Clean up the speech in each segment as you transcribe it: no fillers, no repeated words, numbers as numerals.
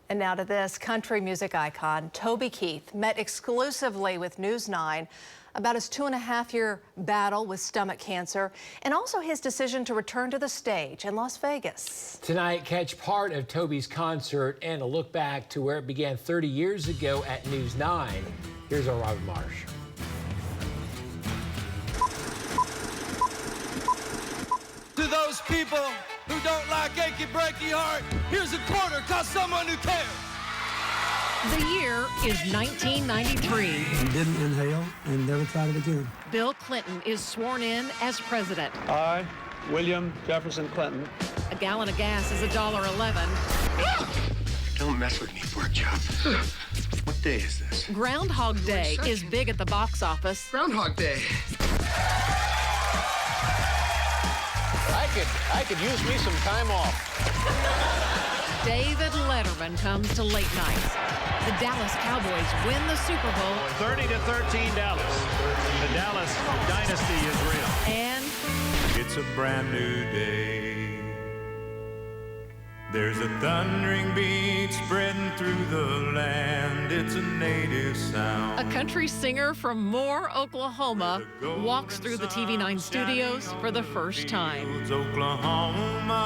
And now to this, country music icon Toby Keith met exclusively with News 9 about his 2.5-year battle with stomach cancer and also his decision to return to the stage in Las Vegas. Tonight, catch part of Toby's concert and a look back to where it began 30 years ago at News 9. Here's our Robin Marsh. To those people who don't like achy breaky heart, here's a quarter, cause someone who cares. The year is 1993. He didn't inhale and never tried it again. Bill Clinton is sworn in as president. I, William Jefferson Clinton. A gallon of gas is $1.11. Don't mess with me, pork chop. What day is this? Groundhog Day is big at the box office. Groundhog Day. I could use me some time off. David Letterman comes to late nights. The Dallas Cowboys win the Super Bowl. 30-13 Dallas. The Dallas dynasty is real. And it's a brand new day. There's a thundering beat spreading through the land. It's a native sound. a country singer from Moore, Oklahoma, walks through the TV9 studios for the first time. Oklahoma.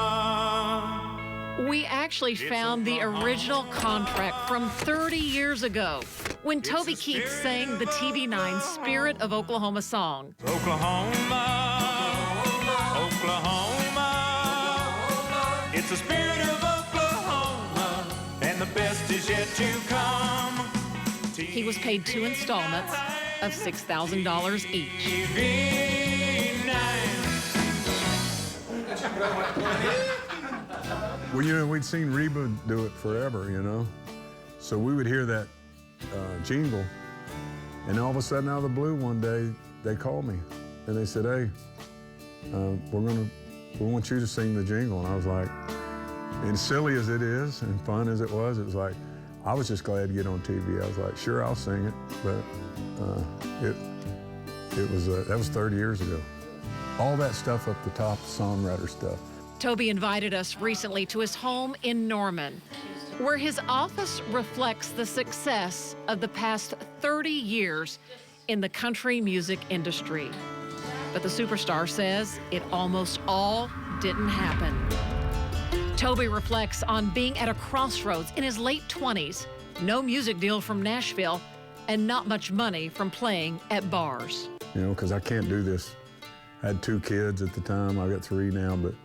We actually found the original contract from 30 years ago when Toby Keith sang the TV9 Spirit of Oklahoma song. Oklahoma, Oklahoma, it's the spirit of Oklahoma, and the best is yet to come. He was paid 2 installments of $6,000 each. Well, you know, we'd seen Reba do it forever, you know? So we would hear that jingle, and all of a sudden, out of the blue, one day, they called me, and they said, hey, we want you to sing the jingle. And I was like, and silly as it is, and fun as it was like, I was just glad to get on TV. I was like, sure, I'll sing it, but that was 30 years ago. All that stuff up the top, songwriter stuff. Toby invited us recently to his home in Norman, where his office reflects the success of the past 30 years in the country music industry. But the superstar says it almost all didn't happen. Toby reflects on being at a crossroads in his late 20s, no music deal from Nashville, and not much money from playing at bars. You know, because I can't do this. I had 2 kids at the time. I got 3 now, but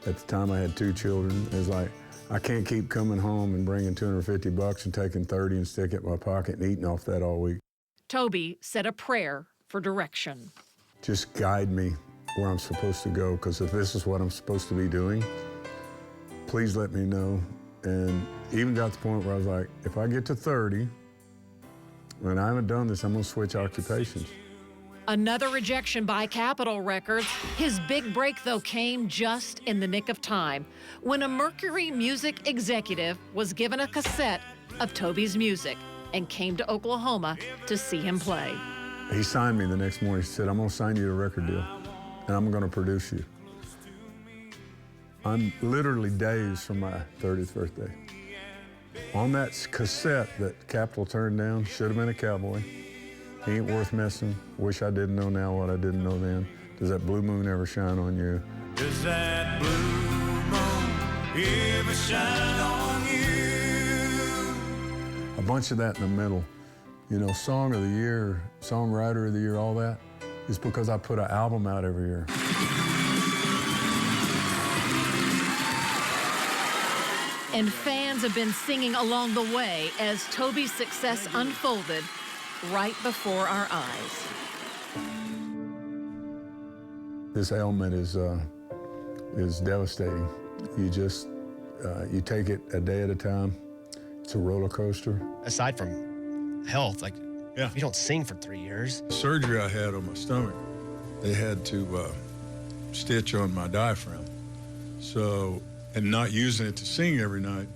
at the time I had 2 children. It was like, I can't keep coming home and bringing $250 and taking 30 and stick it in my pocket and eating off that all week. Toby said a prayer for direction. Just guide me where I'm supposed to go, because if this is what I'm supposed to be doing, please let me know. And even got to the point where I was like, if I get to 30, and I haven't done this, I'm gonna switch occupations. Another rejection by Capitol Records. His big break, though, came just in the nick of time when a Mercury music executive was given a cassette of Toby's music and came to Oklahoma to see him play. He signed me the next morning. He said, I'm gonna sign you a record deal, and I'm gonna produce you. I'm literally days from my 30th birthday. On that cassette that Capitol turned down, should have been a cowboy. He ain't worth messing. Wish I didn't know now what I didn't know then. Does that blue moon ever shine on you? Does that blue moon ever shine on you? A bunch of that in the middle. You know, Song of the Year, Songwriter of the Year, all that, is because I put an album out every year. And fans have been singing along the way as Toby's success unfolded right before our eyes. This ailment is devastating. You just, you take it a day at a time. It's a roller coaster. Aside from health, like, if you don't sing for 3 years. Surgery I had on my stomach, they had to stitch on my diaphragm. So, and not using it to sing every night,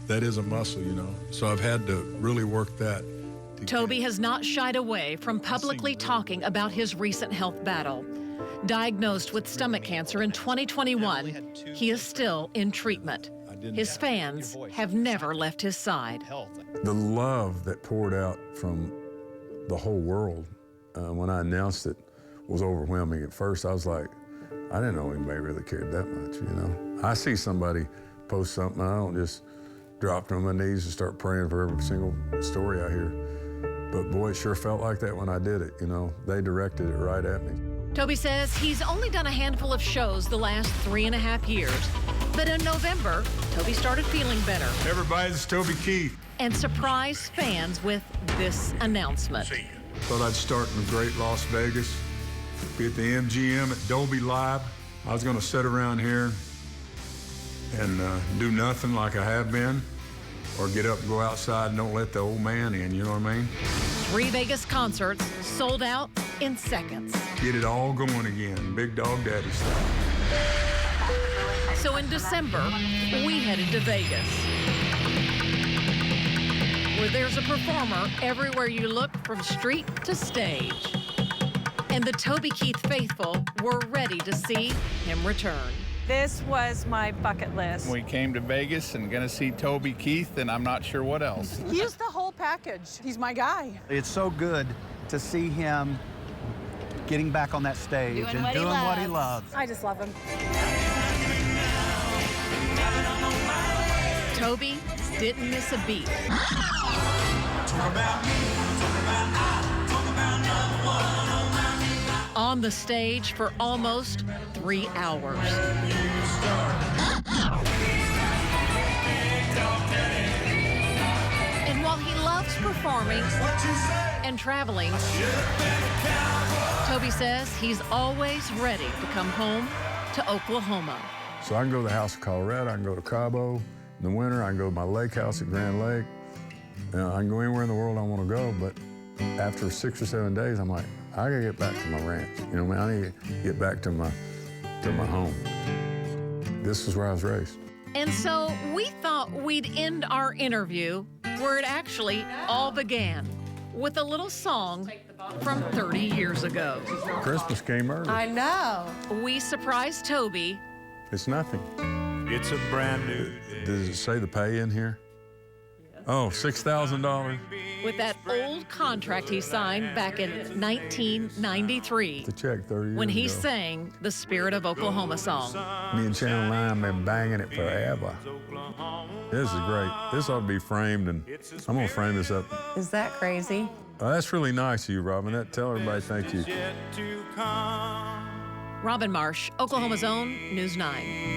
that is a muscle, you know. So I've had to really work that. Toby has not shied away from publicly talking about his recent health battle. Diagnosed with stomach cancer in 2021, he is still in treatment. His fans have never left his side. The love that poured out from the whole world when I announced it was overwhelming. At first, I was like, I didn't know anybody really cared that much, you know? I see somebody post something, I don't just drop to my knees and start praying for every single story I hear. But boy, it sure felt like that when I did it, you know? They directed it right at me. Toby says he's only done a handful of shows the last 3.5 years. But in November, Toby started feeling better. Everybody, this is Toby Keith. And surprised fans with this announcement. Thought I'd start in the great Las Vegas, be at the MGM at Dolby Live. I was gonna sit around here and do nothing like I have been, or get up and go outside and don't let the old man in, you know what I mean? 3 Vegas concerts sold out in seconds. Get it all going again, Big Dog Daddy style. So in December, we headed to Vegas, where there's a performer everywhere you look from street to stage. And the Toby Keith faithful were ready to see him return. This was my bucket list. We came to Vegas and gonna see Toby Keith, and I'm not sure what else. Use the whole package. He's my guy. It's so good to see him getting back on that stage and doing what he loves. I just love him. Toby didn't miss a beat. On the stage for almost 3 hours. And while he loves performing and traveling, Toby says he's always ready to come home to Oklahoma. So I can go to the House of Colorado, I can go to Cabo. In the winter, I can go to my lake house at Grand Lake. I can go anywhere in the world I want to go, but after 6 or 7 days, I'm like, I gotta get back to my ranch. You know what I mean? I need to get back to my home. This is where I was raised. And so we thought we'd end our interview where it actually all began, with a little song from 30 years ago. Christmas came early. I know. We surprised Toby. It's nothing. It's a brand new day. Does it say the pay in here? Oh, $6,000. With that old contract he signed back in 1993. The check 30 years when he ago. sang the Spirit of Oklahoma song. Me and Channel 9 been banging it forever. This is great. This ought to be framed, and I'm gonna frame this up. Is that crazy? That's really nice of you, Robin. Tell everybody thank you. Robin Marsh, Oklahoma's own News 9.